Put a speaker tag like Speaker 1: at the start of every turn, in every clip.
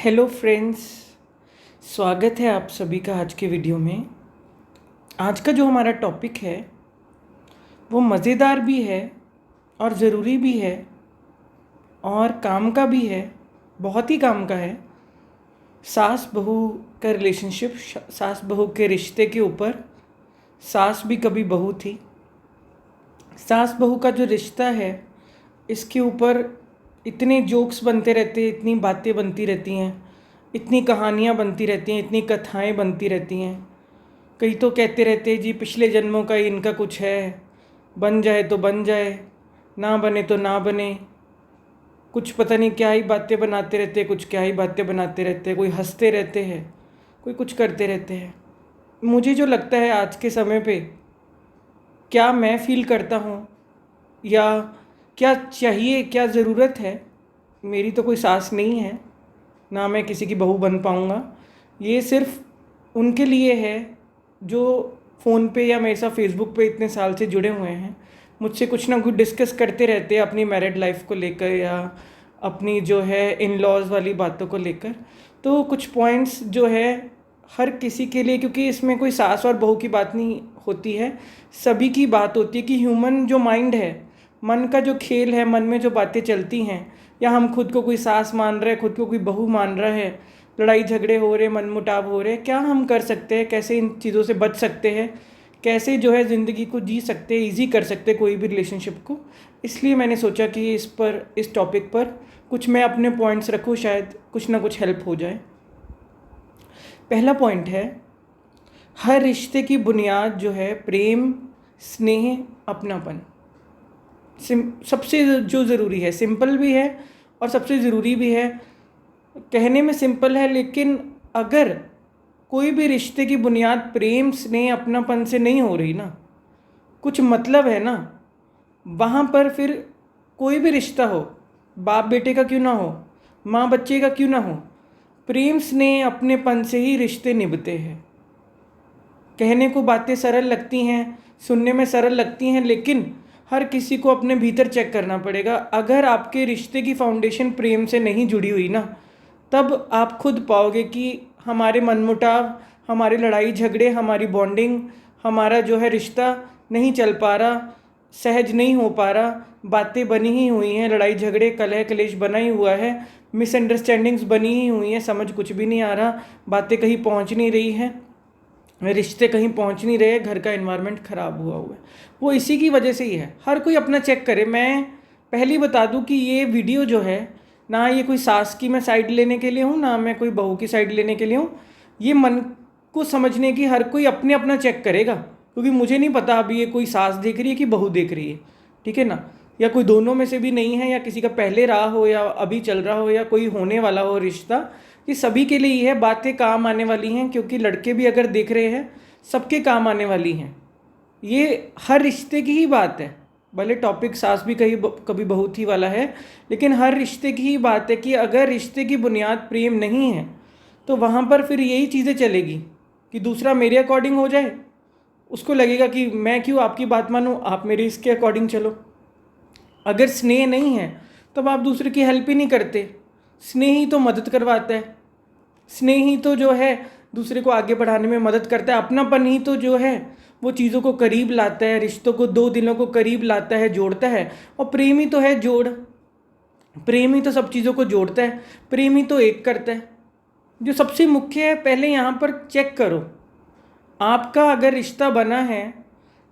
Speaker 1: Hello friends, स्वागत है आप सभी का आज के वीडियो में। आज का जो हमारा टॉपिक है वो मज़ेदार भी है और ज़रूरी भी है और काम का भी है, बहुत ही काम का है। सास बहू का रिलेशनशिप, सास बहू के रिश्ते के ऊपर। सास भी कभी बहू थी। सास बहू का जो रिश्ता है इसके ऊपर इतने जोक्स बनते रहते हैं, इतनी बातें बनती रहती हैं, इतनी कहानियाँ बनती रहती हैं, इतनी कथाएं बनती रहती हैं। कई तो कहते रहते हैं जी पिछले जन्मों का इनका कुछ है, बन जाए तो बन जाए, ना बने तो ना बने। कुछ पता नहीं क्या ही बातें बनाते रहते हैं, कुछ क्या ही बातें बनाते रहते हैं। कोई हंसते रहते हैं, कोई कुछ करते रहते हैं। मुझे जो लगता है आज के समय पे, क्या मैं फील करता हूँ या क्या चाहिए, क्या ज़रूरत है। मेरी तो कोई सास नहीं है, ना मैं किसी की बहू बन पाऊँगा। ये सिर्फ उनके लिए है जो फ़ोन पे या मेरे साथ फेसबुक पे इतने साल से जुड़े हुए हैं, मुझसे कुछ ना कुछ डिस्कस करते रहते हैं अपनी मैरिड लाइफ को लेकर या अपनी जो है इन लॉज वाली बातों को लेकर। तो कुछ पॉइंट्स जो है हर किसी के लिए, क्योंकि इसमें कोई सास और बहू की बात नहीं होती है, सभी की बात होती है कि ह्यूमन जो माइंड है, मन का जो खेल है, मन में जो बातें चलती हैं, या हम खुद को कोई सास मान रहे हैं, खुद को कोई बहू मान रहा है, लड़ाई झगड़े हो रहे, मनमुटाव हो रहे, क्या हम कर सकते हैं, कैसे इन चीज़ों से बच सकते हैं, कैसे जो है ज़िंदगी को जी सकते हैं, ईजी कर सकते हैं कोई भी रिलेशनशिप को। इसलिए मैंने सोचा कि इस टॉपिक पर कुछ मैं अपने पॉइंट्स रखूँ, शायद कुछ ना कुछ हेल्प हो जाए। पहला पॉइंट है, हर रिश्ते की बुनियाद जो है प्रेम, स्नेह, अपनापन। सबसे जो ज़रूरी है, सिंपल भी है और सबसे ज़रूरी भी है। कहने में सिंपल है, लेकिन अगर कोई भी रिश्ते की बुनियाद प्रेम, स्नेह, अपनापन से नहीं हो रही ना, कुछ मतलब है ना, वहाँ पर फिर कोई भी रिश्ता हो, बाप बेटे का क्यों ना हो, माँ बच्चे का क्यों ना हो, प्रेम, स्नेह, अपनेपन से ही रिश्ते निभते हैं। कहने को बातें सरल लगती हैं, सुनने में सरल लगती हैं, लेकिन हर किसी को अपने भीतर चेक करना पड़ेगा। अगर आपके रिश्ते की फाउंडेशन प्रेम से नहीं जुड़ी हुई ना, तब आप खुद पाओगे कि हमारे मनमुटाव, हमारे लड़ाई झगड़े, हमारी बॉन्डिंग, हमारा जो है रिश्ता नहीं चल पा रहा, सहज नहीं हो पा रहा। बातें बनी ही हुई हैं, लड़ाई झगड़े, कलह कलेश बना ही हुआ है, मिसअंडरस्टैंडिंग्स बनी ही हुई हैं, समझ कुछ भी नहीं आ रहा, बातें कहीं पहुंच नहीं रही हैं, रिश्ते कहीं पहुंच नहीं रहे, घर का एनवायरनमेंट ख़राब हुआ हुआ है। वो इसी की वजह से ही है। हर कोई अपना चेक करे। मैं पहले ही बता दूं कि ये वीडियो जो है, ना ये कोई सास की मैं साइड लेने के लिए हूँ, ना मैं कोई बहू की साइड लेने के लिए हूँ। ये मन को समझने की हर कोई अपने अपना चेक करेगा, क्योंकि मुझे नहीं पता अभी ये कोई सास देख रही है कि बहू देख रही है, ठीक है ना, या कोई दोनों में से भी नहीं है, या किसी का पहले रहा हो या अभी चल रहा हो या कोई होने वाला हो रिश्ता। ये सभी के लिए ही है, बातें काम आने वाली हैं, क्योंकि लड़के भी अगर देख रहे हैं सबके काम आने वाली हैं। ये हर रिश्ते की ही बात है, भले टॉपिक सास भी कहीं कभी बहू थी वाला है, लेकिन हर रिश्ते की ही बात है कि अगर रिश्ते की बुनियाद प्रेम नहीं है तो वहाँ पर फिर यही चीज़ें चलेगी कि दूसरा मेरे अकॉर्डिंग हो जाए, उसको लगेगा कि मैं क्यों आपकी बात मानूँ, आप मेरे इसके अकॉर्डिंग चलो। अगर स्नेह नहीं है तब आप दूसरे की हेल्प ही नहीं करते। स्नेह ही तो मदद करवाता है, स्नेह ही तो जो है दूसरे को आगे बढ़ाने में मदद करता है। अपनापन ही तो जो है वो चीज़ों को करीब लाता है, रिश्तों को, दो दिलों को करीब लाता है, जोड़ता है। और प्रेम ही तो है जोड़, प्रेम ही तो सब चीज़ों को जोड़ता है, प्रेम ही तो एक करता है। जो सबसे मुख्य है, पहले यहाँ पर चेक करो, आपका अगर रिश्ता बना है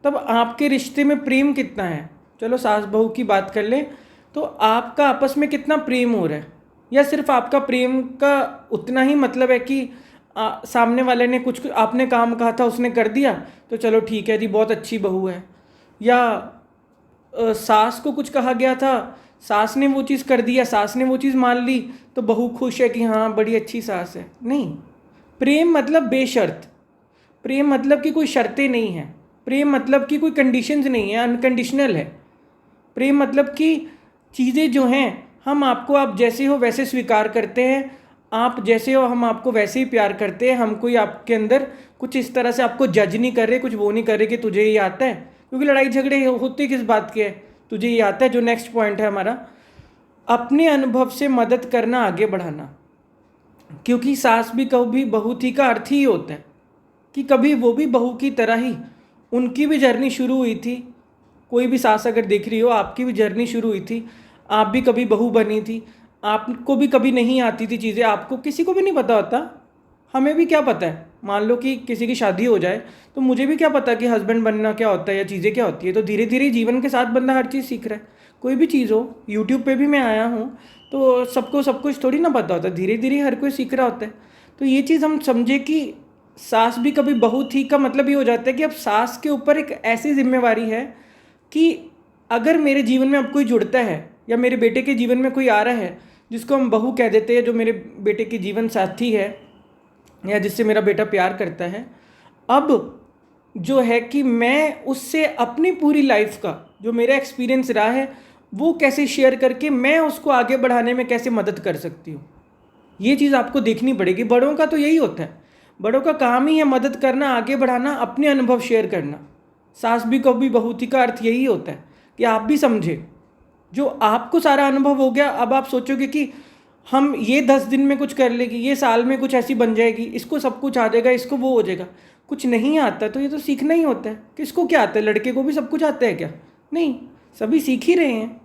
Speaker 1: तब आपके रिश्ते में प्रेम कितना है। चलो सास बहू की बात कर लें, तो आपका आपस में कितना प्रेम हो रहा है, या सिर्फ आपका प्रेम का उतना ही मतलब है कि सामने वाले ने कुछ, आपने काम कहा था उसने कर दिया तो चलो ठीक है जी, बहुत अच्छी बहू है, या सास को कुछ कहा गया था, सास ने वो चीज़ कर दिया, सास ने वो चीज़ मान ली तो बहू खुश है कि हाँ बड़ी अच्छी सास है। नहीं, प्रेम मतलब बेशर्त, प्रेम मतलब कि कोई शर्तें नहीं हैं, प्रेम मतलब कि कोई कंडीशंस नहीं है, अनकंडीशनल है। प्रेम मतलब कि चीज़ें जो हैं, हम आपको आप जैसे हो वैसे स्वीकार करते हैं, आप जैसे हो हम आपको वैसे ही प्यार करते हैं। हम कोई आपके अंदर कुछ इस तरह से आपको जज नहीं कर रहे, कुछ वो नहीं कर रहे कि तुझे ये आता है, क्योंकि लड़ाई झगड़े होते किस बात के है, तुझे ये आता है। जो नेक्स्ट पॉइंट है हमारा, अपने अनुभव से मदद करना, आगे बढ़ाना। क्योंकि सास भी कभी बहू थी का अर्थ ही होता है कि कभी वो भी बहू की तरह ही, उनकी भी जर्नी शुरू हुई थी। कोई भी सास अगर देख रही हो, आपकी भी जर्नी शुरू हुई थी, आप भी कभी बहू बनी थी, आपको भी कभी नहीं आती थी चीज़ें, आपको किसी को भी नहीं पता होता। हमें भी क्या पता है, मान लो कि किसी की शादी हो जाए तो मुझे भी क्या पता कि हस्बैंड बनना क्या होता है या चीज़ें क्या होती है। तो धीरे धीरे जीवन के साथ बंदा हर चीज़ सीख रहा है। कोई भी चीज़ हो, यूट्यूब पे भी मैं आया हूँ, तो सबको सब कुछ थोड़ी ना पता होता, धीरे धीरे हर कोई सीख रहा होता है। तो ये चीज़ हम समझे कि सास भी कभी बहू थी का मतलब ये हो जाता है कि अब सास के ऊपर एक ऐसी जिम्मेवारी है कि अगर मेरे जीवन में अब कोई जुड़ता है या मेरे बेटे के जीवन में कोई आ रहा है जिसको हम बहू कह देते हैं, जो मेरे बेटे की जीवन साथी है या जिससे मेरा बेटा प्यार करता है, अब जो है कि मैं उससे अपनी पूरी लाइफ का जो मेरा एक्सपीरियंस रहा है वो कैसे शेयर करके मैं उसको आगे बढ़ाने में कैसे मदद कर सकती हूँ, ये चीज़ आपको देखनी पड़ेगी। बड़ों का तो यही होता है, बड़ों का काम ही है मदद करना, आगे बढ़ाना, अपने अनुभव शेयर करना। सास भी कभी बहू थी का अर्थ यही होता है कि आप भी समझे, जो आपको सारा अनुभव हो गया, अब आप सोचोगे कि हम ये 10 दिन में कुछ कर लेगी, ये साल में कुछ ऐसी बन जाएगी, इसको सब कुछ आ जाएगा, इसको वो हो जाएगा। कुछ नहीं आता तो ये तो सीखना ही होता है। किसको क्या आता है, लड़के को भी सब कुछ आता है क्या? नहीं, सभी सीख ही रहे हैं,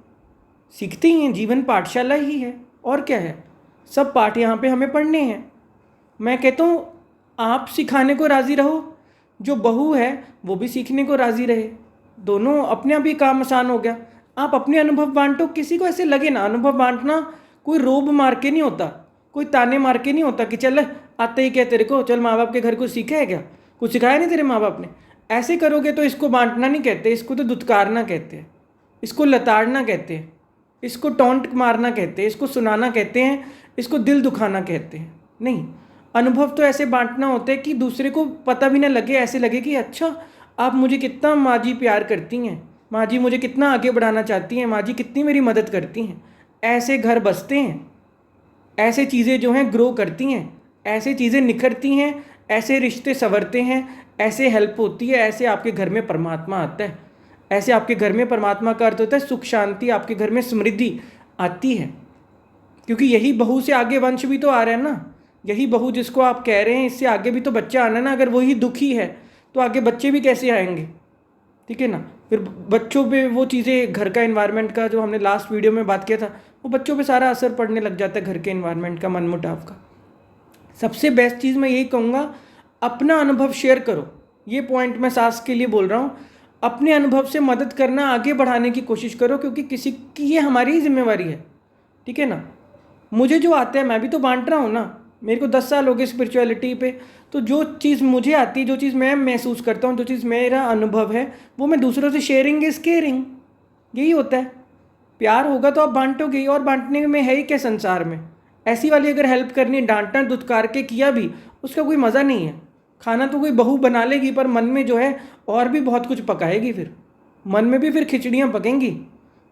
Speaker 1: सीखते ही हैं, जीवन पाठशाला ही है और क्या है। सब पाठ यहाँ पे हमें पढ़ने हैं। मैं कहता हूँ आप सिखाने को राज़ी रहो, जो बहू है वो भी सीखने को राज़ी रहे, दोनों अपने आप ही काम आसान हो गया। आप अपने अनुभव बांटो, किसी को ऐसे लगे ना, अनुभव बांटना कोई रोब मार के नहीं होता, कोई ताने मार के नहीं होता कि चल आते ही क्या तेरे को, चल माँ बाप के घर कुछ सीखा है क्या, कुछ सिखाया नहीं तेरे माँ बाप ने। ऐसे करोगे तो इसको बांटना नहीं कहते, इसको तो दुत्कारना कहते हैं, इसको लताड़ना कहते हैं, इसको टॉन्ट मारना कहते हैं, इसको सुनाना कहते हैं, इसको दिल दुखाना कहते हैं। नहीं, अनुभव तो ऐसे बांटना होता है कि दूसरे को पता भी ना लगे, ऐसे लगे कि अच्छा आप मुझे कितना माँ जी प्यार करती हैं, माँ जी मुझे कितना आगे बढ़ाना चाहती हैं, माँ जी कितनी मेरी मदद करती हैं। ऐसे घर बसते हैं, ऐसे चीज़ें जो हैं ग्रो करती हैं, ऐसे चीज़ें निखरती हैं, ऐसे रिश्ते संवरते हैं, ऐसे हेल्प होती है, ऐसे आपके घर में परमात्मा आता है। ऐसे आपके घर में परमात्मा का अर्थ होता है सुख शांति, आपके घर में समृद्धि आती है। क्योंकि यही बहू से आगे वंश भी तो आ रहा है ना, यही बहू जिसको आप कह रहे हैं इससे आगे भी तो बच्चा आना ना। अगर वही दुखी है तो आगे बच्चे भी कैसे आएंगे, ठीक है ना। फिर बच्चों पे वो चीज़ें, घर का एनवायरनमेंट का जो हमने लास्ट वीडियो में बात किया था, वो बच्चों पे सारा असर पड़ने लग जाता है, घर के एनवायरनमेंट का, मनमुटाव का। सबसे बेस्ट चीज़ मैं यही कहूँगा, अपना अनुभव शेयर करो। ये पॉइंट मैं सास के लिए बोल रहा हूँ, अपने अनुभव से मदद करना, आगे बढ़ाने की कोशिश करो, क्योंकि किसी की ये हमारी ही जिम्मेवारी है, ठीक है ना। मुझे जो आता है मैं भी तो बांट रहा हूँ ना, मेरे को 10 साल हो गए स्पिरिचुअलिटी पे, तो जो चीज़ मुझे आती है, जो चीज़ मैं महसूस करता हूँ, जो चीज़ मेरा अनुभव है, वो मैं दूसरों से शेयरिंग इज केयरिंग, यही होता है। प्यार होगा तो आप बांटोगे ही, और बांटने में है ही क्या संसार में। ऐसी वाली अगर हेल्प करनी, डांटना दुत्कार के किया भी, उसका कोई मज़ा नहीं है। खाना तो कोई बहू बना लेगी, पर मन में जो है और भी बहुत कुछ पकाएगी, फिर मन में भी फिर खिचड़ियाँ पकेंगी,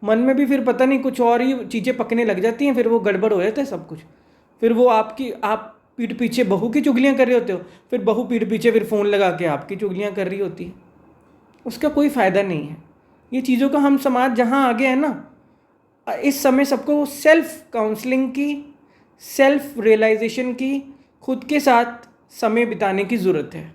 Speaker 1: मन में भी फिर पता नहीं कुछ और ही चीज़ें पकने लग जाती हैं, फिर वो गड़बड़ हो जाता है सब कुछ। फिर वो आप पीठ पीछे बहू की चुगलियाँ कर रहे होते हो, फिर बहू पीठ पीछे फिर फ़ोन लगा के आपकी चुगलियाँ कर रही होती है, उसका कोई फ़ायदा नहीं है। ये चीज़ों का हम समाज जहाँ आगे है ना, इस समय सबको सेल्फ काउंसलिंग की, सेल्फ रियलाइजेशन की, खुद के साथ समय बिताने की ज़रूरत है।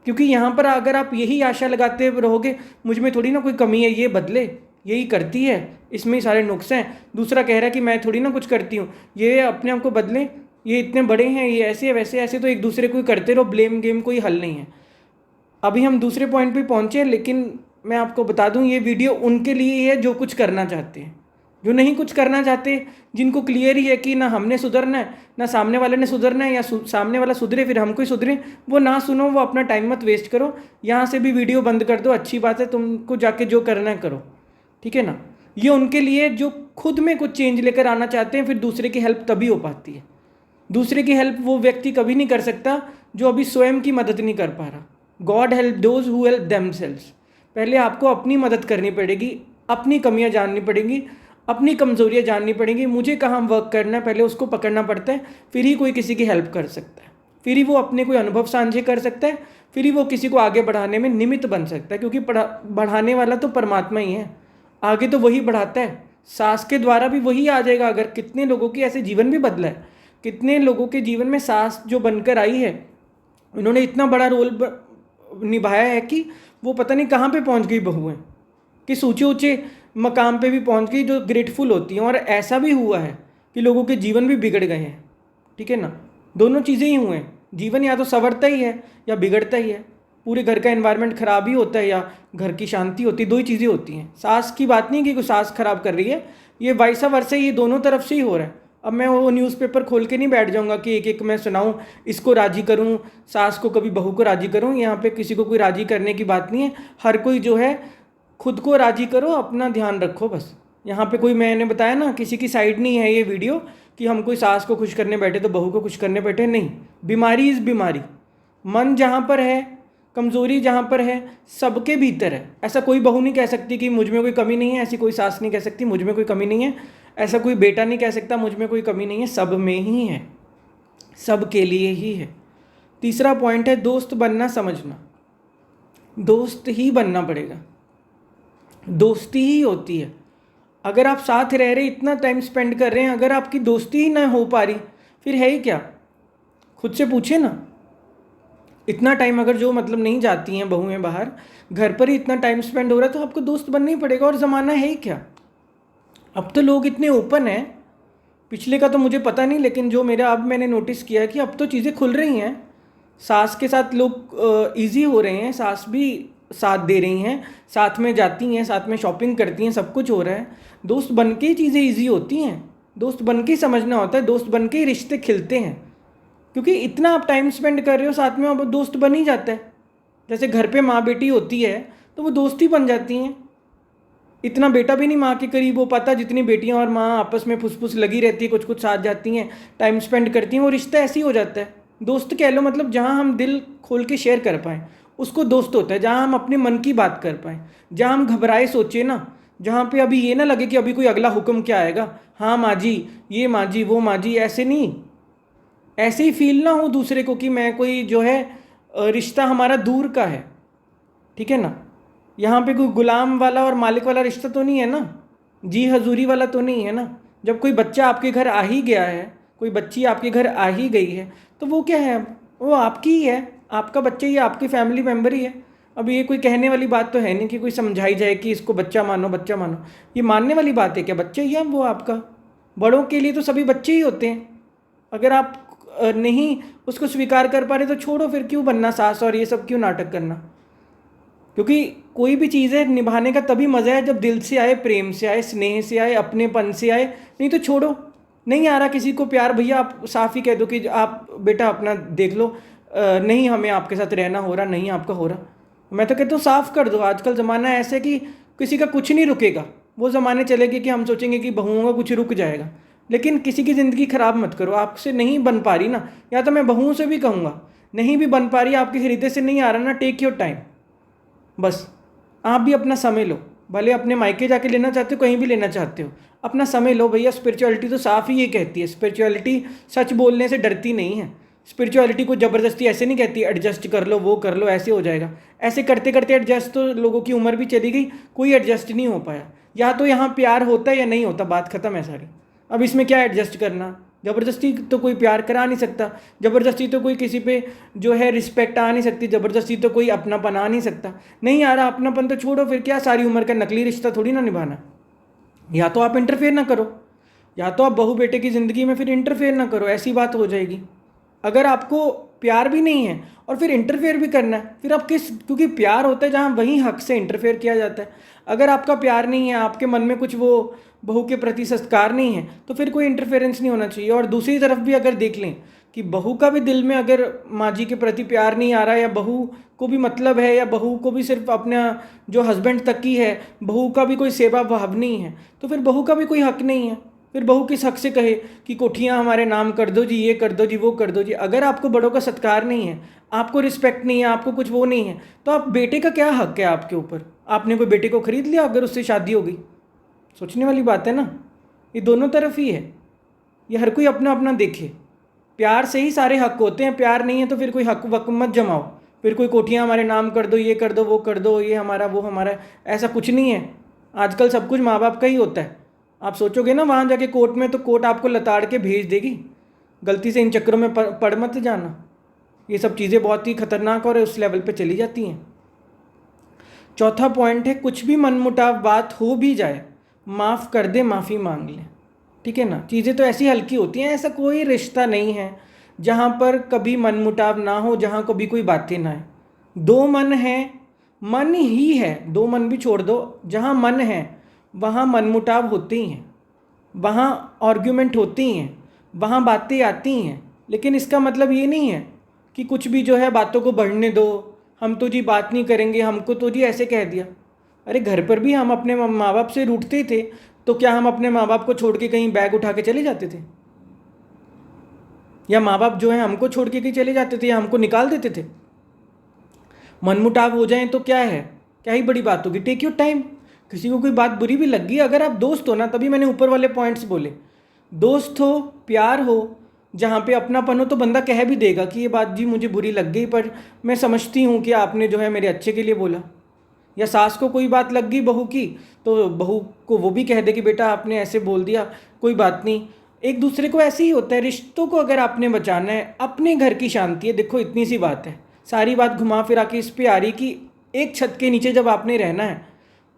Speaker 1: क्योंकि यहाँ पर अगर आप यही आशा लगाते रहोगे मुझ में थोड़ी ना कोई कमी है, ये बदले, यही करती है, इसमें ही सारे नुक्स हैं, दूसरा कह रहा है कि मैं थोड़ी ना कुछ करती हूँ, ये अपने आप को बदलें, ये इतने बड़े हैं, ये ऐसे है वैसे ऐसे, तो एक दूसरे को करते रहो, ब्लेम गेम कोई हल नहीं है। अभी हम दूसरे पॉइंट पे पहुँचे हैं, लेकिन मैं आपको बता दूँ ये वीडियो उनके लिए है जो कुछ करना चाहते हैं। जो नहीं कुछ करना चाहते, जिनको क्लियर ही है कि ना हमने सुधरना है ना सामने वाले ने सुधरना है, या सामने वाला सुधरे फिर हमको ही सुधरे, वो ना सुनो, वो अपना टाइम मत वेस्ट करो, यहाँ से भी वीडियो बंद कर दो, अच्छी बात है, तुमको जाके जो करना है करो, ठीक है ना। ये उनके लिए जो खुद में कुछ चेंज लेकर आना चाहते हैं, फिर दूसरे की हेल्प तभी हो पाती है। दूसरे की हेल्प वो व्यक्ति कभी नहीं कर सकता जो अभी स्वयं की मदद नहीं कर पा रहा। God help those who help themselves. पहले आपको अपनी मदद करनी पड़ेगी, अपनी कमियां जाननी पड़ेंगी, अपनी कमज़ोरियाँ जाननी पड़ेंगी, मुझे कहाँ वर्क करना है पहले उसको पकड़ना पड़ता है, फिर ही कोई किसी की हेल्प कर सकता है, फिर ही वो अपने कोई अनुभव साझे कर सकता है, फिर ही वो किसी को आगे बढ़ाने में निमित्त बन सकता है। क्योंकि बढ़ाने वाला तो परमात्मा ही है, आगे तो वही बढ़ाता है, सास के द्वारा भी वही आ जाएगा। अगर कितने लोगों की ऐसे जीवन भी बदला है, कितने लोगों के जीवन में सास जो बनकर आई है, उन्होंने इतना बड़ा रोल निभाया है कि वो पता नहीं कहाँ पे पहुँच गई बहुएं, किस ऊँचे ऊँचे मकाम पे भी पहुँच गई जो ग्रेटफुल होती हैं। और ऐसा भी हुआ है कि लोगों के जीवन भी बिगड़ गए हैं, ठीक है ना। दोनों चीज़ें ही हुए हैं, जीवन या तो संवरता ही है या बिगड़ता ही है, पूरे घर का एनवायरनमेंट खराब ही होता है या घर की शांति होती है, दो ही चीज़ें होती हैं। सास की बात नहीं कि कोई सास खराब कर रही है, ये वाइसा वर्सा, ये दोनों तरफ से ही हो रहा है। अब मैं वो न्यूज़पेपर खोल के नहीं बैठ जाऊंगा कि एक एक मैं सुनाऊं, इसको राज़ी करूं, सास को कभी बहू को राज़ी करूं। यहाँ पे किसी को कोई राज़ी करने की बात नहीं है, हर कोई जो है खुद को राज़ी करो, अपना ध्यान रखो बस। यहाँ पे कोई, मैंने बताया ना, किसी की साइड नहीं है ये वीडियो कि हम कोई सास को खुश करने बैठे तो बहू को खुश करने बैठे, नहीं। बीमारी इज़ बीमारी, मन जहाँ पर है, कमज़ोरी जहाँ पर है, सबके भीतर है। ऐसा कोई बहू नहीं कह सकती कि मुझ में कोई कमी नहीं है, ऐसी कोई सास नहीं कह सकती मुझ में कोई कमी नहीं है, ऐसा कोई बेटा नहीं कह सकता मुझ में कोई कमी नहीं है, सब में ही है, सब के लिए ही है। तीसरा पॉइंट है दोस्त बनना समझना। दोस्त ही बनना पड़ेगा, दोस्ती ही होती है। अगर आप साथ रह रहे, इतना टाइम स्पेंड कर रहे हैं, अगर आपकी दोस्ती ही ना हो पा रही, फिर है ही क्या? खुद से पूछे ना। इतना टाइम अगर जो मतलब नहीं जाती हैं बहुएं बाहर, घर पर ही इतना टाइम स्पेंड हो रहा है, तो आपको दोस्त बनना ही पड़ेगा। और ज़माना है ही क्या, अब तो लोग इतने ओपन हैं। पिछले का तो मुझे पता नहीं, लेकिन जो मेरा अब मैंने नोटिस किया कि अब तो चीज़ें खुल रही हैं। सास के साथ लोग इजी हो रहे हैं, सास भी साथ दे रही हैं, साथ में जाती हैं, साथ में शॉपिंग करती हैं, सब कुछ हो रहा है। दोस्त बन के ही चीज़ें ईजी होती हैं, दोस्त बन के ही समझना होता है, दोस्त बन के ही रिश्ते खिलते हैं। क्योंकि इतना आप टाइम स्पेंड कर रहे हो साथ में, अब दोस्त बन ही जाता है। जैसे घर पे माँ बेटी होती है तो वो दोस्ती बन जाती हैं। इतना बेटा भी नहीं माँ के करीब हो पाता जितनी बेटियाँ और माँ आपस में फुसफुस लगी रहती है, कुछ कुछ साथ जाती हैं, टाइम स्पेंड करती हैं, वो रिश्ता ऐसे ही हो जाता है। दोस्त कह लो, मतलब जहाँ हम दिल खोल के शेयर कर पाएँ उसको दोस्त होता है। जहाँ हम अपने मन की बात कर पाएँ, जहाँ हम घबराए सोचे ना, जहाँ पे अभी ये ना लगे कि अभी कोई अगला हुक्म क्या आएगा, हाँ माँ जी, ये माँ जी, वो माँ जी, ऐसे नहीं। ऐसे ही फील ना हो दूसरे को कि मैं कोई जो है रिश्ता हमारा दूर का है, ठीक है ना। यहाँ पे कोई गुलाम वाला और मालिक वाला रिश्ता तो नहीं है ना, जी हजूरी वाला तो नहीं है ना। जब कोई बच्चा आपके घर आ ही गया है, कोई बच्ची आपके घर आ ही गई है, तो वो क्या है, वो आपकी ही है, आपका बच्चा ही है, आपकी फैमिली मेम्बर ही है। अब ये कोई कहने वाली बात तो है नहीं कि कोई समझाई जाए कि इसको बच्चा मानो, बच्चा मानो। ये मानने वाली बात है क्या? बच्चा ही है वो आपका। बड़ों के लिए तो सभी बच्चे ही होते हैं। अगर आप नहीं उसको स्वीकार कर पा रहे तो छोड़ो, फिर क्यों बनना सास और ये सब क्यों नाटक करना। क्योंकि कोई भी चीज़ है निभाने का तभी मज़ा है जब दिल से आए, प्रेम से आए, स्नेह से आए, अपनेपन से आए। नहीं तो छोड़ो। नहीं आ रहा किसी को प्यार, भैया आप साफ ही कह दो कि आप बेटा अपना देख लो, नहीं हमें आपके साथ रहना हो रहा, नहीं आपका हो रहा। मैं तो कहता हूँ साफ कर दो। आजकल ज़माना ऐसा है कि किसी का कुछ नहीं रुकेगा। वो ज़माने चले गए कि हम सोचेंगे कि बहुओं का कुछ रुक जाएगा। लेकिन किसी की ज़िंदगी ख़राब मत करो। आपसे नहीं बन पा रही ना, या तो मैं बहुओं से भी कहूँगा, नहीं भी बन पा रही, आपके हृदय से नहीं आ रहा ना, टेक योर टाइम। बस आप भी अपना समय लो। भले अपने मायके जाके लेना चाहते हो, कहीं भी लेना चाहते हो, अपना समय लो भैया। स्पिरिचुअलिटी तो साफ ही ये कहती है, स्पिरिचुअलिटी सच बोलने से डरती नहीं है। स्पिरिचुअलिटी को ज़बरदस्ती ऐसे नहीं कहती एडजस्ट कर लो, वो कर लो, ऐसे हो जाएगा। ऐसे करते करते एडजस्ट तो लोगों की उम्र भी चली गई, कोई एडजस्ट नहीं हो पाया। या तो यहाँ प्यार होता है या नहीं होता, बात खत्म है सारी। अब इसमें क्या एडजस्ट करना। ज़बरदस्ती तो कोई प्यार करा नहीं सकता, ज़बरदस्ती तो कोई किसी पे जो है रिस्पेक्ट आ नहीं सकती, ज़बरदस्ती तो कोई अपनापन आ नहीं सकता। नहीं आ रहा अपनापन तो छोड़ो, फिर क्या सारी उम्र का नकली रिश्ता थोड़ी ना निभाना। या तो आप इंटरफेयर ना करो, या तो आप बहू बेटे की ज़िंदगी में फिर इंटरफेयर ना करो, ऐसी बात हो जाएगी। अगर आपको प्यार भी नहीं है और फिर इंटरफेयर भी करना है, फिर आप किस, क्योंकि प्यार होता है जहाँ वहीं हक से इंटरफेयर किया जाता है। अगर आपका प्यार नहीं है, आपके मन में कुछ वो बहू के प्रति संस्कार नहीं है, तो फिर कोई इंटरफेरेंस नहीं होना चाहिए। और दूसरी तरफ भी अगर देख लें कि बहू का भी दिल में अगर माँ जी के प्रति प्यार नहीं आ रहा है, या बहू को भी मतलब है, या बहू को भी सिर्फ अपना जो हस्बैंड तक ही है, बहू का भी कोई सेवा भाव नहीं है, तो फिर बहू का भी कोई हक नहीं है। फिर बहू किस हक से कहे कि कोठियाँ हमारे नाम कर दो जी, ये कर दो जी, वो कर दो जी। अगर आपको बड़ों का सत्कार नहीं है, आपको रिस्पेक्ट नहीं है, आपको कुछ वो नहीं है, तो आप बेटे का क्या हक है आपके ऊपर? आपने कोई बेटे को खरीद लिया अगर उससे शादी हो गई? सोचने वाली बात है ना। ये दोनों तरफ ही है, ये हर कोई अपना अपना देखे। प्यार से ही सारे हक होते हैं, प्यार नहीं है तो फिर कोई हक वक मत जमाओ। फिर कोई कोठियाँ हमारे नाम कर दो, ये कर दो, वो कर दो, ये हमारा, वो हमारा, ऐसा कुछ नहीं है। आजकल सब कुछ माँ बाप का ही होता है। आप सोचोगे ना वहाँ जाके कोर्ट में, तो कोर्ट आपको लताड़ के भेज देगी। गलती से इन चक्करों में पड़ मत जाना। ये सब चीज़ें बहुत ही खतरनाक और उस लेवल पे चली जाती हैं। चौथा पॉइंट है, कुछ भी मनमुटाव बात हो भी जाए, माफ़ कर दे, माफ़ी मांग ले। ठीक है ना। चीज़ें तो ऐसी हल्की होती हैं, ऐसा कोई रिश्ता नहीं है जहाँ पर कभी मनमुटाव ना हो, जहाँ कभी कोई बातें ना है। दो मन हैं, मन ही है, दो मन भी छोड़ दो, जहाँ मन है वहाँ मनमुटाव होते ही हैं, वहाँ आर्ग्यूमेंट होती हैं, वहाँ बातें आती हैं। लेकिन इसका मतलब ये नहीं है कि कुछ भी जो है बातों को बढ़ने दो, हम तो जी बात नहीं करेंगे, हमको तो जी ऐसे कह दिया। अरे घर पर भी हम अपने माँ बाप से रूठते थे, तो क्या हम अपने माँ बाप को छोड़ के कहीं बैग उठा के चले जाते थे? या माँ बाप जो है हमको छोड़ के कहीं चले जाते थे या हमको निकाल देते थे? मनमुटाव हो जाए तो क्या है, क्या ही बड़ी बात होगी। Take your time. किसी को कोई बात बुरी भी लग गई, अगर आप दोस्त हो ना, तभी मैंने ऊपर वाले पॉइंट्स बोले, दोस्त हो, प्यार हो, जहाँ पे अपनापन हो, तो बंदा कह भी देगा कि ये बात जी मुझे बुरी लग गई, पर मैं समझती हूँ कि आपने जो है मेरे अच्छे के लिए बोला। या सास को कोई बात लग गई बहू की, तो बहू को वो भी कह दे कि बेटा आपने ऐसे बोल दिया, कोई बात नहीं। एक दूसरे को ऐसे ही होता है। रिश्तों को अगर आपने बचाना है, अपने घर की शांति है, देखो इतनी सी बात है, सारी बात घुमा फिरा के इस पे आ रही कि एक छत के नीचे जब आपने रहना है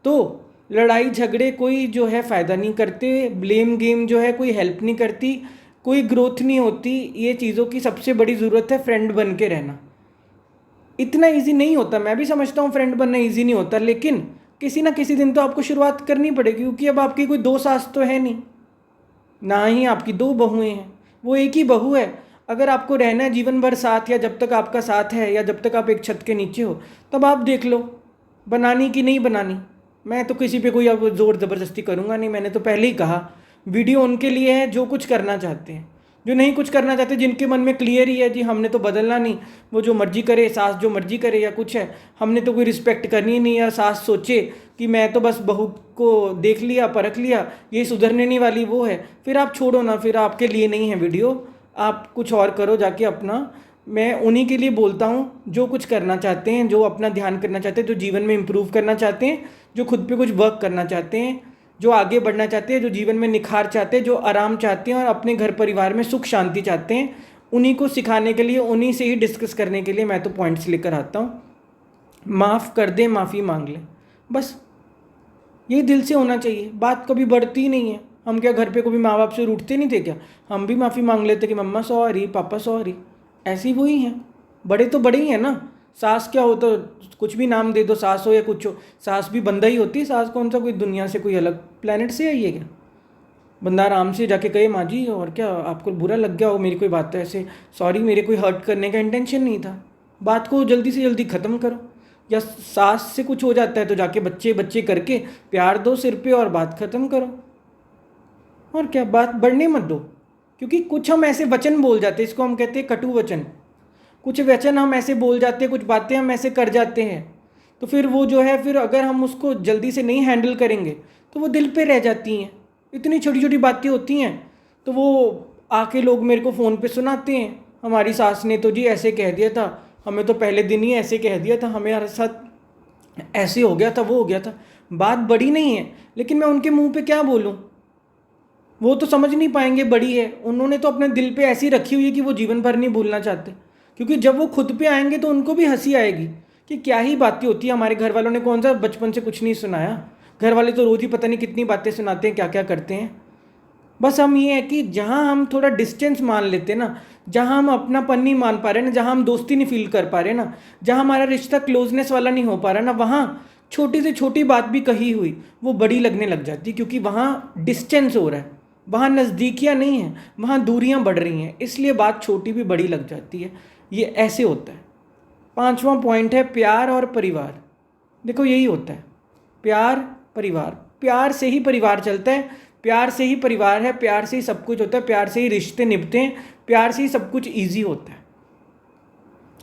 Speaker 1: तो लड़ाई झगड़े कोई जो है फ़ायदा नहीं करते, ब्लेम गेम जो है कोई हेल्प नहीं करती, कोई ग्रोथ नहीं होती। ये चीज़ों की सबसे बड़ी ज़रूरत है फ्रेंड बन के रहना। इतना इजी नहीं होता, मैं भी समझता हूँ फ्रेंड बनना इजी नहीं होता, लेकिन किसी ना किसी दिन तो आपको शुरुआत करनी पड़ेगी, क्योंकि अब आपकी कोई दो सास तो है नहीं, ना ही आपकी दो बहुएं हैं, वो एक ही बहू है। अगर आपको रहना है जीवन भर साथ, या जब तक आपका साथ है, या जब तक आप एक छत के नीचे हो, तब आप देख लो बनानी कि नहीं बनानी। मैं तो किसी पे कोई अब ज़ोर ज़बरदस्ती करूँगा नहीं। मैंने तो पहले ही कहा, वीडियो उनके लिए है जो कुछ करना चाहते हैं, जो नहीं कुछ करना चाहते, जिनके मन में क्लियर ही है जी हमने तो बदलना नहीं, वो जो मर्जी करे, सास जो मर्जी करे या कुछ है, हमने तो कोई रिस्पेक्ट करनी ही नहीं। या सास सोचे कि मैं तो बस बहू को देख लिया, परख लिया, ये सुधरने नहीं वाली वो है, फिर आप छोड़ो ना, फिर आपके लिए नहीं है वीडियो, आप कुछ और करो जाके अपना। मैं उन्हीं के लिए बोलता हूँ जो कुछ करना चाहते हैं, जो अपना ध्यान करना चाहते हैं, जो जीवन में इम्प्रूव करना चाहते हैं, जो खुद पे कुछ वर्क करना चाहते हैं, जो आगे बढ़ना चाहते हैं, जो जीवन में निखार चाहते हैं, जो आराम चाहते हैं और अपने घर परिवार में सुख शांति चाहते हैं, उन्हीं को सिखाने के लिए, उन्हीं से ही डिस्कस करने के लिए मैं तो पॉइंट्स लेकर आता हूँ। माफ़ कर दे, माफ़ी मांग ले, बस यही दिल से होना चाहिए। बात कभी बढ़ती नहीं है। हम क्या घर पे कभी माँ बाप से रूठते नहीं थे क्या? हम भी माफ़ी मांग लेते कि मम्मा सॉरी, पापा सॉरी। ऐसी वो ही हैं, बड़े तो बड़े ही हैं ना। सास क्या हो तो कुछ भी नाम दे दो, सास हो या कुछ हो, सास भी बंदा ही होती है। सास कौन सा कोई दुनिया से कोई अलग प्लेनेट से आई है क्या? बंदा आराम से जाके कहे माँ जी, और क्या आपको बुरा लग गया हो मेरी कोई बात, तो ऐसे सॉरी, मेरे कोई हर्ट करने का इंटेंशन नहीं था, बात को जल्दी से जल्दी ख़त्म करो। या सास से कुछ हो जाता है तो जाके बच्चे बच्चे करके प्यार दो सिर पे और बात ख़त्म करो। और क्या, बात बढ़ने मत दो। क्योंकि कुछ हम ऐसे वचन बोल जाते हैं, इसको हम कहते हैं कटु वचन। कुछ वचन हम ऐसे बोल जाते हैं, कुछ बातें हम ऐसे कर जाते हैं, तो फिर वो जो है, फिर अगर हम उसको जल्दी से नहीं हैंडल करेंगे तो वो दिल पे रह जाती हैं। इतनी छोटी छोटी बातें होती हैं, तो वो आके लोग मेरे को फ़ोन पे सुनाते हैं, हमारी सास ने तो जी ऐसे कह दिया था, हमें तो पहले दिन ही ऐसे कह दिया था, हमारे साथ ऐसे हो गया था, वो हो गया था। बात बड़ी नहीं है, लेकिन मैं उनके मुंह पे क्या बोलूँ? वो तो समझ नहीं पाएंगे बड़ी है। उन्होंने तो अपने दिल पे ऐसी रखी हुई है कि वो जीवन भर नहीं भूलना चाहते। क्योंकि जब वो खुद पे आएंगे तो उनको भी हंसी आएगी कि क्या ही बातें होती है, हमारे घर वालों ने कौन सा बचपन से कुछ नहीं सुनाया। घर वाले तो रोज़ ही पता नहीं कितनी बातें सुनाते हैं, क्या क्या करते हैं। बस हम ये है कि जहाँ हम थोड़ा डिस्टेंस मान लेते हैं ना, जहाँ हम अपनापन नहीं मान पा रहे ना, जहाँ हम दोस्ती नहीं फील कर पा रहे ना, जहाँ हमारा रिश्ता क्लोजनेस वाला नहीं हो पा रहा ना, वहाँ छोटी से छोटी बात भी कही हुई वो बड़ी लगने लग जाती है। क्योंकि वहाँ डिस्टेंस हो रहा है, वहाँ नज़दीकियाँ नहीं हैं, वहाँ दूरियाँ बढ़ रही हैं, इसलिए बात छोटी भी बड़ी लग जाती है। ये ऐसे होता है। पांचवा पॉइंट है प्यार और परिवार। देखो यही होता है, प्यार परिवार, प्यार से ही परिवार चलता है, प्यार से ही परिवार है, प्यार से ही सब कुछ होता है, प्यार से ही रिश्ते निभते हैं, प्यार से ही सब कुछ ईजी होता है।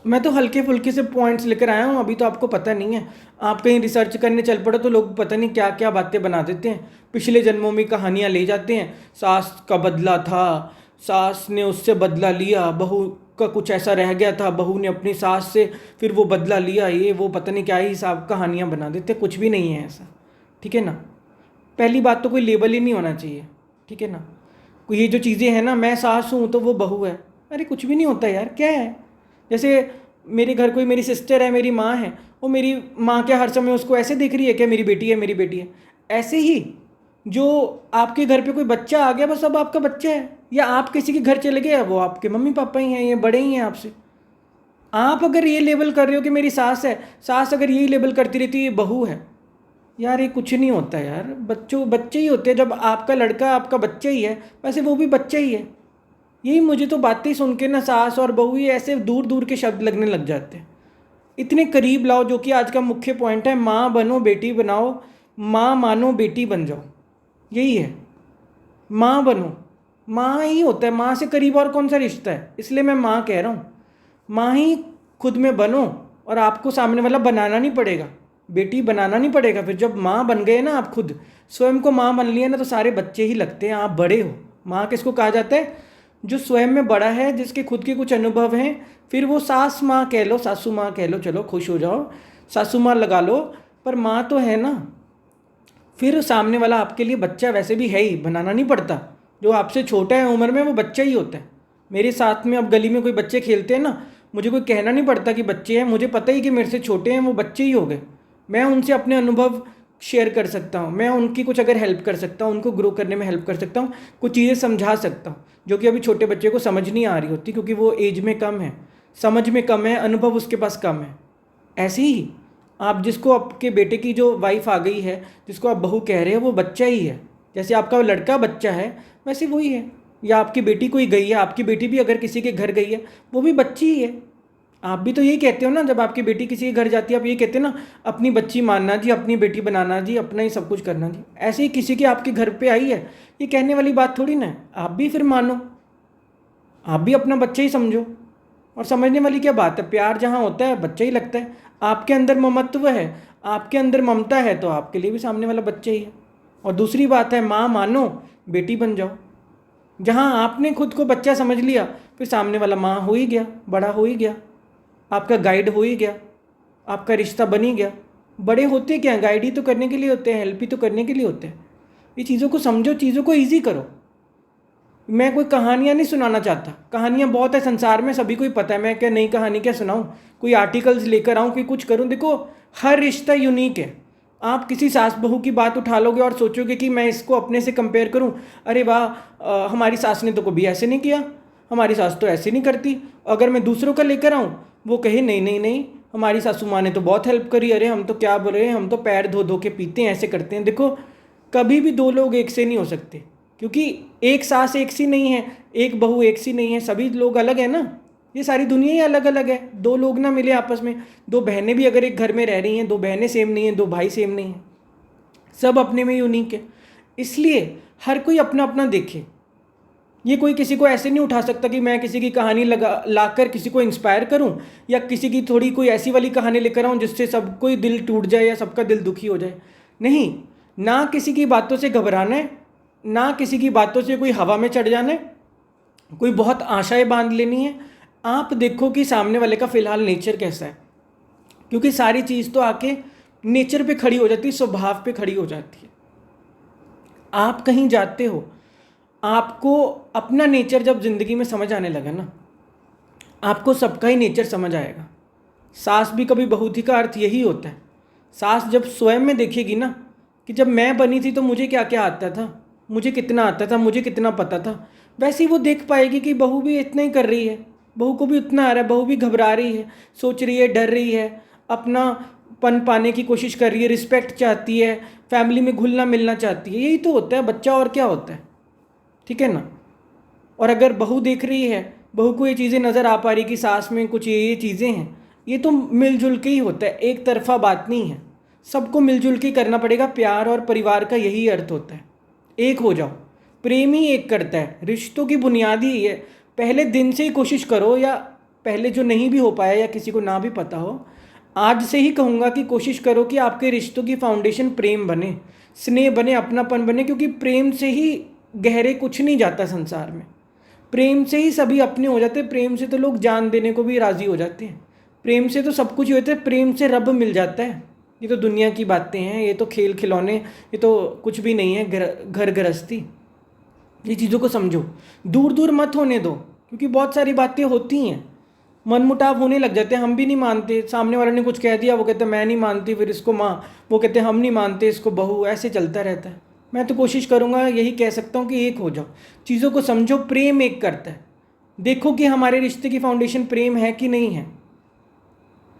Speaker 1: मैं तो हल्के फुल्के से पॉइंट्स लेकर आया हूँ, अभी तो आपको पता नहीं है। आप कहीं रिसर्च करने चल पड़ो तो लोग पता नहीं क्या क्या बातें बना देते हैं, पिछले जन्मों में कहानियाँ ले जाते हैं। सास का बदला था, सास ने उससे बदला लिया, बहू का कुछ ऐसा रह गया था, बहू ने अपनी सास से फिर वो बदला लिया, ये वो पता नहीं क्या ही हिसाब कहानियाँ बना देते। कुछ भी नहीं है ऐसा, ठीक है ना। पहली बात तो कोई लेबल ही नहीं होना चाहिए, ठीक है ना। ये जो चीज़ें हैं ना, मैं सास हूँ तो वो बहू है, अरे कुछ भी नहीं होता यार, क्या है। जैसे मेरे घर कोई मेरी सिस्टर है, मेरी माँ है, वो मेरी माँ क्या हर समय उसको ऐसे देख रही है कि मेरी बेटी है, मेरी बेटी है। ऐसे ही जो आपके घर पे कोई बच्चा आ गया, बस अब आपका बच्चा है, या आप किसी के घर चले गए, वो आपके मम्मी पापा ही हैं, ये बड़े ही हैं आपसे। आप अगर ये लेबल कर रहे हो कि मेरी सास है, सास अगर यही लेबल करती रहती है ये बहू है, यार ये कुछ नहीं होता यार। बच्चों बच्चे ही होते हैं, जब आपका लड़का आपका बच्चा ही है, वैसे वो भी बच्चा ही है। यही मुझे तो बातें सुन के ना सास और बहू ही ऐसे दूर दूर के शब्द लगने लग जाते हैं। इतने करीब लाओ, जो कि आज का मुख्य पॉइंट है, माँ बनो बेटी बनाओ, माँ मानो बेटी बन जाओ, यही है। माँ बनो, माँ ही होता है, माँ से करीब और कौन सा रिश्ता है, इसलिए मैं माँ कह रहा हूँ। माँ ही खुद में बनो, और आपको सामने वाला बनाना नहीं पड़ेगा, बेटी बनाना नहीं पड़ेगा। फिर जब माँ बन गए ना, आप खुद स्वयं को माँ बन लिया ना, तो सारे बच्चे ही लगते हैं, आप बड़े हो। माँ किसको कहा जाता है? जो स्वयं में बड़ा है, जिसके खुद के कुछ अनुभव हैं। फिर वो सास माँ कह लो, सासू माँ कह लो, चलो खुश हो जाओ, सासू माँ लगा लो, पर माँ तो है ना। फिर सामने वाला आपके लिए बच्चा वैसे भी है ही, बनाना नहीं पड़ता। जो आपसे छोटा है उम्र में, वो बच्चा ही होता है। मेरे साथ में अब गली में कोई बच्चे खेलते हैं ना, मुझे कोई कहना नहीं पड़ता कि बच्चे हैं, मुझे पता ही कि मेरे से छोटे हैं, वो बच्चे ही हो गए। मैं उनसे अपने अनुभव शेयर कर सकता हूँ, मैं उनकी कुछ अगर हेल्प कर सकता हूँ, उनको ग्रो करने में हेल्प कर सकता हूँ, कुछ चीज़ें समझा सकता हूँ जो कि अभी छोटे बच्चे को समझ नहीं आ रही होती, क्योंकि वो एज में कम है, समझ में कम है, अनुभव उसके पास कम है। ऐसे ही आप जिसको आपके बेटे की जो वाइफ आ गई है, जिसको आप बहू कह रहे हो, वो बच्चा ही है। जैसे आपका लड़का बच्चा है, वैसे वही है। या आपकी बेटी कोई गई है, आपकी बेटी भी अगर किसी के घर गई है, वो भी बच्ची ही है। आप भी तो यही कहते हो ना, जब आपकी बेटी किसी के घर जाती है, आप यही कहते हो ना, अपनी बच्ची मानना जी, अपनी बेटी बनाना जी, अपना ही सब कुछ करना जी। ऐसे ही किसी के आपके घर पे आई है, ये कहने वाली बात थोड़ी ना है। आप भी फिर मानो, आप भी अपना बच्चा ही समझो। और समझने वाली क्या बात है, प्यार जहाँ होता है बच्चा ही लगता है। आपके अंदर ममत्व है, आपके अंदर ममता है, तो आपके लिए भी सामने वाला बच्चा ही है। और दूसरी बात है, माँ मानो बेटी बन जाओ। जहाँ आपने खुद को बच्चा समझ लिया, फिर सामने वाला माँ हो ही गया, बड़ा हो ही गया, आपका गाइड हो ही गया, आपका रिश्ता बन ही गया। बड़े होते क्या, गाइड ही तो करने के लिए होते हैं, हेल्प ही तो करने के लिए होते हैं। ये चीज़ों को समझो, चीज़ों को ईजी करो। मैं कोई कहानियाँ नहीं सुनाना चाहता, कहानियाँ बहुत है संसार में, सभी को ही पता है। मैं क्या नई कहानी क्या सुनाऊँ, कोई आर्टिकल्स लेकर आऊँ, कोई कुछ करूँ? देखो, हर रिश्ता यूनिक है। आप किसी सास बहू की बात उठा लोगे और सोचोगे कि मैं इसको अपने से कंपेयर करूँ, अरे वाह, हमारी सास ने तो कभी ऐसे नहीं किया, हमारी सास तो ऐसे नहीं करती। अगर मैं दूसरों का लेकर आऊँ, वो कहे नहीं नहीं नहीं, हमारी सासू माँ ने तो बहुत हेल्प करी, अरे हम तो क्या बोल रहे हैं, हम तो पैर धो धो के पीते हैं, ऐसे करते हैं। देखो, कभी भी दो लोग एक से नहीं हो सकते, क्योंकि एक सास एक सी नहीं है, एक बहू एक सी नहीं है, सभी लोग अलग है ना। ये सारी दुनिया ही अलग अलग है। दो लोग ना मिले आपस में, दो बहनें भी अगर एक घर में रह रही हैं, दो बहनें सेम नहीं हैं, दो भाई सेम नहीं हैं, सब अपने में यूनिक है। इसलिए हर कोई अपना अपना देखे। ये कोई किसी को ऐसे नहीं उठा सकता कि मैं किसी की कहानी लगा लाकर किसी को इंस्पायर करूं, या किसी की थोड़ी कोई ऐसी वाली कहानी लेकर आऊं जिससे सब कोई दिल टूट जाए या सबका दिल दुखी हो जाए। नहीं, ना किसी की बातों से घबराना है, ना किसी की बातों से कोई हवा में चढ़ जाना है, कोई बहुत आशाएं बांध लेनी है। आप देखो कि सामने वाले का फिलहाल नेचर कैसा है, क्योंकि सारी चीज़ तो आके नेचर पे खड़ी हो जाती है, स्वभाव पे खड़ी हो जाती है। आप कहीं जाते हो, आपको अपना नेचर जब ज़िंदगी में समझ आने लगा ना, आपको सबका ही नेचर समझ आएगा। सास भी कभी बहू थी का अर्थ यही होता है। सास जब स्वयं में देखेगी ना कि जब मैं बनी थी तो मुझे क्या क्या आता था, मुझे कितना आता था, मुझे कितना पता था, वैसे ही वो देख पाएगी कि बहू भी इतना ही कर रही है, बहू को भी उतना आ रहा है, बहू भी घबरा रही है, सोच रही है, डर रही है, अपना पन पाने की कोशिश कर रही है, रिस्पेक्ट चाहती है, फैमिली में घुलना मिलना चाहती है। यही तो होता है बच्चा, और क्या होता है, ठीक है ना। और अगर बहू देख रही है, बहू को ये चीज़ें नज़र आ पा रही कि सास में कुछ ये चीज़ें हैं, ये तो मिलजुल के ही होता है, एक तरफा बात नहीं है। सबको मिलजुल के करना पड़ेगा। प्यार और परिवार का यही अर्थ होता है, एक हो जाओ। प्रेम ही एक करता है, रिश्तों की बुनियाद ही है। पहले दिन से ही कोशिश करो, या पहले जो नहीं भी हो पाया या किसी को ना भी पता हो, आज से ही कहूँगा कि कोशिश करो कि आपके रिश्तों की फाउंडेशन प्रेम बने, स्नेह बने, अपनापन बने, क्योंकि प्रेम से ही गहरे कुछ नहीं जाता संसार में। प्रेम से ही सभी अपने हो जाते हैं, प्रेम से तो लोग जान देने को भी राज़ी हो जाते हैं, प्रेम से तो सब कुछ ही होता है, प्रेम से रब मिल जाता है। ये तो दुनिया की बातें हैं, ये तो खेल खिलौने, ये तो कुछ भी नहीं है, घर गृहस्थी। ये चीज़ों को समझो, दूर दूर मत होने दो, क्योंकि बहुत सारी बातें होती हैं, मनमुटाव होने लग जाते हैं। हम भी नहीं मानते, सामने वाले ने कुछ कह दिया, वो कहते हैं मैं नहीं मानती, फिर इसको माँ, वो कहते हैं हम नहीं मानते, इसको बहू, ऐसे चलता रहता है। मैं तो कोशिश करूँगा, यही कह सकता हूँ कि एक हो जाओ, चीज़ों को समझो। प्रेम एक करता है, देखो कि हमारे रिश्ते की फाउंडेशन प्रेम है कि नहीं है,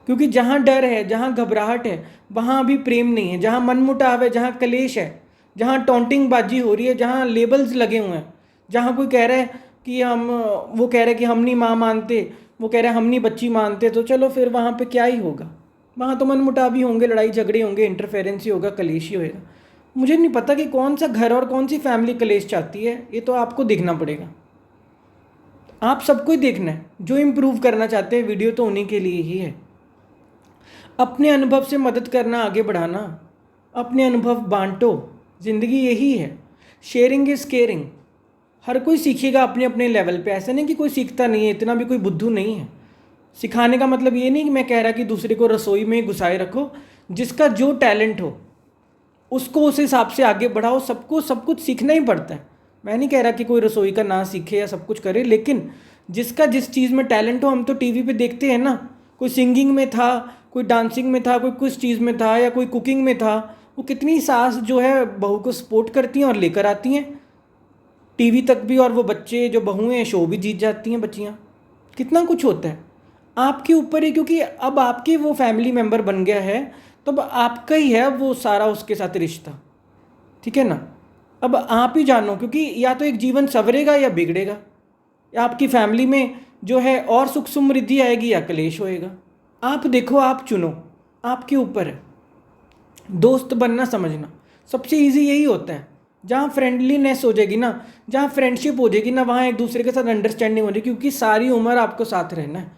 Speaker 1: क्योंकि जहाँ डर है, जहाँ घबराहट है, वहाँ अभी प्रेम नहीं है। जहाँ मनमुटाव है, जहाँ कलेश है, जहाँ टॉन्टिंग बाजी हो रही है, जहाँ लेबल्स लगे हुए हैं, जहाँ कोई कह रहा है कि वो कह रहा है कि हम नहीं माँ मानते, वो कह रहा है हम नहीं बच्ची मानते, तो चलो फिर वहाँ पे क्या ही होगा। वहाँ तो मनमुटाव ही होंगे, लड़ाई झगड़े होंगे, इंटरफेरेंस ही होगा, कलेश ही होएगा। मुझे नहीं पता कि कौन सा घर और कौन सी फैमिली कलेश चाहती है, ये तो आपको देखना पड़ेगा। आप सबको ही देखना है, जो इम्प्रूव करना चाहते हैं, वीडियो तो उन्हीं के लिए ही है। अपने अनुभव से मदद करना, आगे बढ़ाना, अपने अनुभव बांटो, ज़िंदगी यही है। Sharing is caring. हर कोई सीखेगा अपने अपने लेवल पे, ऐसा नहीं कि कोई सीखता नहीं है, इतना भी कोई बुद्धू नहीं है। सिखाने का मतलब ये नहीं कि मैं कह रहा कि दूसरे को रसोई में घुसाए रखो, जिसका जो टैलेंट हो उसको उस हिसाब से आगे बढ़ाओ। सबको सब कुछ सीखना ही पड़ता है। मैं नहीं कह रहा कि कोई रसोई का ना सीखे या सब कुछ करे, लेकिन जिसका जिस चीज़ में टैलेंट हो, हम तो टीवी पे देखते हैं ना, कोई सिंगिंग में था, कोई डांसिंग में था, कोई कुछ चीज़ में था, या कोई कुकिंग में था, वो कितनी सास जो है बहू को सपोर्ट करती हैं और लेकर आती हैं टीवी तक भी, और वो बच्चे जो बहुएं हैं शो भी जीत जाती हैं बच्चियाँ। कितना कुछ होता है, आपके ऊपर है, क्योंकि अब आपके वो फैमिली मेम्बर बन गया है, तो अब आपका ही है वो सारा उसके साथ रिश्ता, ठीक है ना। अब आप ही जानो, क्योंकि या तो एक जीवन संवरेगा या बिगड़ेगा, या आपकी फैमिली में जो है और सुख समृद्धि आएगी या कलेश होएगा। आप देखो, आप चुनो, आपके ऊपर है। दोस्त बनना समझना सबसे इजी यही होता है। जहाँ फ्रेंडलीनेस हो जाएगी ना, जहाँ फ्रेंडशिप हो जाएगी ना, वहाँ एक दूसरे के साथ अंडरस्टैंडिंग हो जाएगी, क्योंकि सारी उम्र आपको साथ रहना है।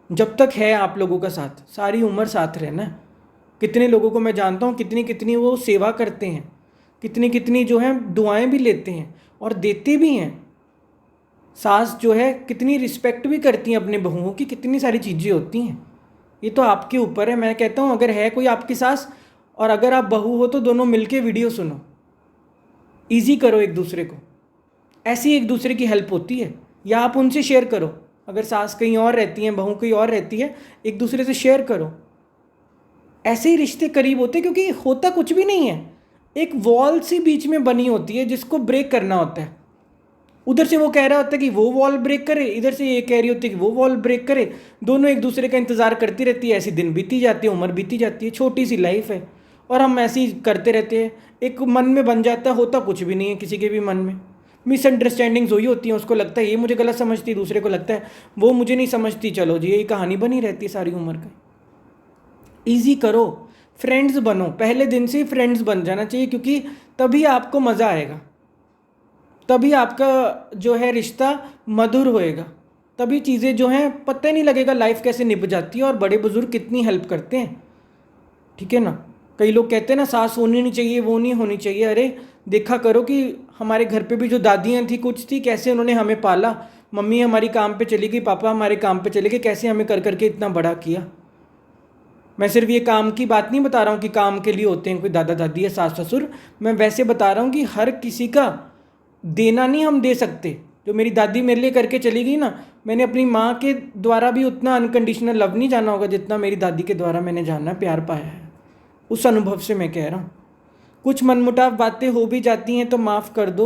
Speaker 1: जब तक है आप लोगों का साथ, सारी उम्र साथ रहना है। कितने लोगों को मैं जानता हूँ, कितनी कितनी वो सेवा करते हैं, कितनी कितनी जो है दुआएं भी लेते हैं और देते भी हैं। सास जो है कितनी रिस्पेक्ट भी करती हैं अपने बहुओं की, कितनी सारी चीज़ें होती हैं। ये तो आपके ऊपर है। मैं कहता हूँ, अगर है कोई आपकी सास और अगर आप बहू हो, तो दोनों मिलके वीडियो सुनो, ईजी करो एक दूसरे को। ऐसी एक दूसरे की हेल्प होती है। या आप उनसे शेयर करो, अगर सास कहीं और रहती हैं, बहू कहीं और रहती है, एक दूसरे से शेयर करो। ऐसे ही रिश्ते करीब होते हैं, क्योंकि होता कुछ भी नहीं है, एक वॉल सी बीच में बनी होती है जिसको ब्रेक करना होता है। उधर से वो कह रहा होता है कि वो वॉल ब्रेक करे, इधर से ये कह रही होती है कि वो वॉल ब्रेक करे। दोनों एक दूसरे का इंतज़ार करती रहती है, ऐसी दिन बीती जाती है, उम्र बीती जाती है, छोटी सी लाइफ है, और हम ऐसे ही करते रहते हैं। एक मन में बन जाता है, होता कुछ भी नहीं है किसी के भी मन में। मिसअंडरस्टैंडिंग्स हुई होती हैं, उसको लगता है ये मुझे गलत समझती, दूसरे को लगता है वो मुझे नहीं समझती, चलो जी यही कहानी बनी रहती है सारी उम्र का। ईजी करो, फ्रेंड्स बनो, पहले दिन से ही फ्रेंड्स बन जाना चाहिए, क्योंकि तभी आपको मज़ा आएगा, तभी आपका जो है रिश्ता मधुर होएगा, तभी चीज़ें जो हैं पता ही नहीं लगेगा लाइफ कैसे निभ जाती है और बड़े बुजुर्ग कितनी हेल्प करते हैं, ठीक है ना। कई लोग कहते हैं ना सास होनी नहीं चाहिए, वो नहीं होनी चाहिए। अरे देखा करो कि हमारे घर पे भी जो दादियाँ थी, कुछ थी, कैसे उन्होंने हमें पाला। मम्मी हमारी काम पे चली गई, पापा हमारे काम पे चले गए, कैसे हमें कर करके इतना बड़ा किया। मैं सिर्फ ये काम की बात नहीं बता रहा हूँ कि काम के लिए होते हैं कोई दादा दादी या सास ससुर, मैं वैसे बता रहा हूँ कि हर किसी का देना नहीं हम दे सकते। जो मेरी दादी मेरे लिए करके चली गई ना, मैंने अपनी माँ के द्वारा भी उतना अनकंडीशनल लव नहीं जाना होगा जितना मेरी दादी के द्वारा मैंने जाना, प्यार पाया है। उस अनुभव से मैं कह रहा हूँ। कुछ मनमुटाव बातें हो भी जाती हैं तो माफ़ कर दो,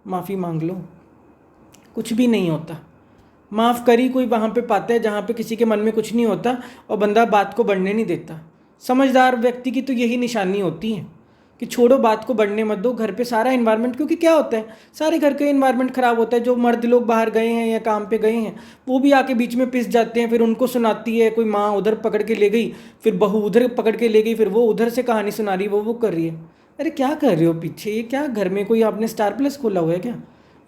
Speaker 1: माफ़ी मांग लो, कुछ भी नहीं होता। माफ़ करी कोई वहाँ पे पाता है जहाँ पे किसी के मन में कुछ नहीं होता और बंदा बात को बढ़ने नहीं देता। समझदार व्यक्ति की तो यही निशानी होती है कि छोड़ो, बात को बढ़ने मत दो। घर पे सारा इन्वायरमेंट, क्योंकि क्या होता है, सारे घर का इन्वायरमेंट ख़राब होता है। जो मर्द लोग बाहर गए हैं या काम पे गए हैं, वो भी आके बीच में पिस जाते हैं, फिर उनको सुनाती है कोई माँ, उधर पकड़ के ले गई, फिर बहू उधर पकड़ के ले गई, फिर वो उधर से कहानी सुना रही है, वो कर रही है। अरे क्या कर रहे हो पीछे, ये क्या घर में कोई आपने स्टार प्लस खोला हुआ है क्या?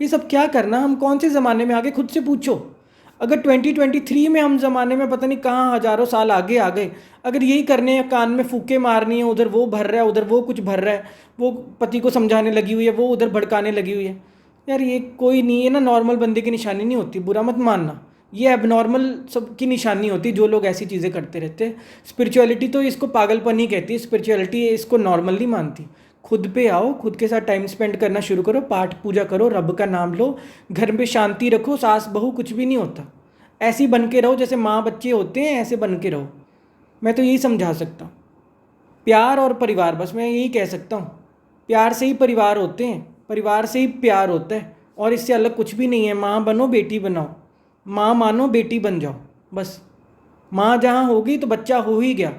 Speaker 1: ये सब क्या करना, हम कौन से ज़माने में आ गए, खुद से पूछो। अगर 2023 में हम ज़माने में पता नहीं कहाँ हज़ारों साल आगे आ गए, अगर यही करने हैं, कान में फूके मारनी है, उधर वो भर रहा है, उधर वो कुछ भर रहा है, वो पति को समझाने लगी हुई है, वो उधर भड़काने लगी हुई है, यार ये कोई नहीं है ना, नॉर्मल बंदे की निशानी नहीं होती, बुरा मत मानना। ये एबनॉर्मल सबकी निशानी होती है जो लोग ऐसी चीज़ें करते रहते हैं। स्पिरिचुअलिटी तो इसको पागलपन ही कहती है, स्पिरिचुअलिटी इसको नॉर्मल नहीं मानती। खुद पे आओ, खुद के साथ टाइम स्पेंड करना शुरू करो, पाठ पूजा करो, रब का नाम लो, घर में शांति रखो। सास बहू कुछ भी नहीं होता, ऐसी बन के रहो जैसे माँ बच्चे होते हैं, ऐसे बन के रहो। मैं तो यही समझा सकता हूँ। प्यार और परिवार, बस मैं यही कह सकता हूँ। प्यार से ही परिवार होते हैं, परिवार से ही प्यार होता है, और इससे अलग कुछ भी नहीं है। माँ बनो, बेटी बनाओ, माँ मानो, बेटी बन जाओ, बस। माँ जहाँ होगी तो बच्चा हो ही गया,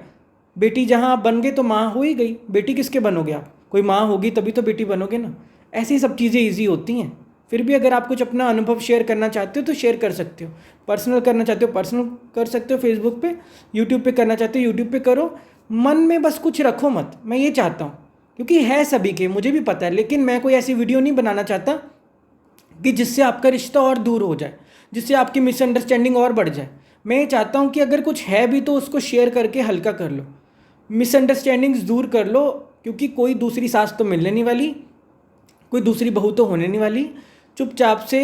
Speaker 1: बेटी जहाँ आप बन गए तो माँ हो ही गई। बेटी किसके बनोगे आप? कोई माँ होगी तभी तो बेटी बनोगे ना। ऐसी सब चीज़ें ईजी होती हैं। फिर भी अगर आप कुछ अपना अनुभव शेयर करना चाहते हो तो शेयर कर सकते हो, पर्सनल करना चाहते हो पर्सनल कर सकते हो फेसबुक पे, यूट्यूब पे करना चाहते हो यूट्यूब पे करो। मन में बस कुछ रखो मत, मैं ये चाहता हूँ। क्योंकि है सभी के, मुझे भी पता है, लेकिन मैं कोई ऐसी वीडियो नहीं बनाना चाहता कि जिससे आपका रिश्ता और दूर हो जाए, जिससे आपकी मिसअंडरस्टैंडिंग और बढ़ जाए। मैं ये चाहता हूँ कि अगर कुछ है भी तो उसको शेयर करके हल्का कर लो, मिसअंडरस्टैंडिंग्स दूर कर लो। क्योंकि कोई दूसरी सास तो मिलने नहीं वाली, कोई दूसरी बहू तो होने नहीं वाली। चुपचाप से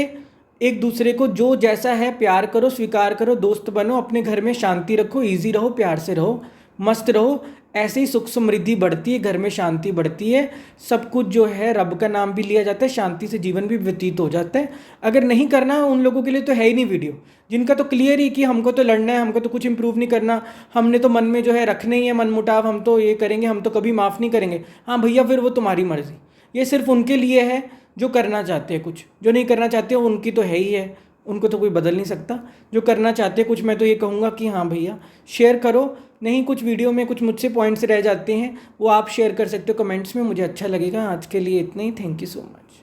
Speaker 1: एक दूसरे को जो जैसा है प्यार करो, स्वीकार करो, दोस्त बनो, अपने घर में शांति रखो, ईजी रहो, प्यार से रहो, मस्त रहो। ऐसे ही सुख समृद्धि बढ़ती है, घर में शांति बढ़ती है, सब कुछ जो है रब का नाम भी लिया जाता है, शांति से जीवन भी व्यतीत हो जाता है। अगर नहीं करना उन लोगों के लिए तो है ही नहीं वीडियो, जिनका तो क्लियर ही कि हमको तो लड़ना है, हमको तो कुछ इंप्रूव नहीं करना, हमने तो मन में जो है रखने ही है मनमुटाव, हम तो ये करेंगे, हम तो कभी माफ़ नहीं करेंगे। हाँ भैया, फिर वो तुम्हारी मर्ज़ी। ये सिर्फ उनके लिए है जो करना चाहते हैं कुछ, जो नहीं करना चाहते उनकी तो है ही है, उनको तो कोई बदल नहीं सकता। जो करना चाहते हैं कुछ, मैं तो ये कहूँगा कि हाँ भैया शेयर करो। नहीं कुछ वीडियो में कुछ मुझसे पॉइंट्स रह जाते हैं वो आप शेयर कर सकते हो कमेंट्स में, मुझे अच्छा लगेगा। आज के लिए इतना ही, थैंक यू सो मच।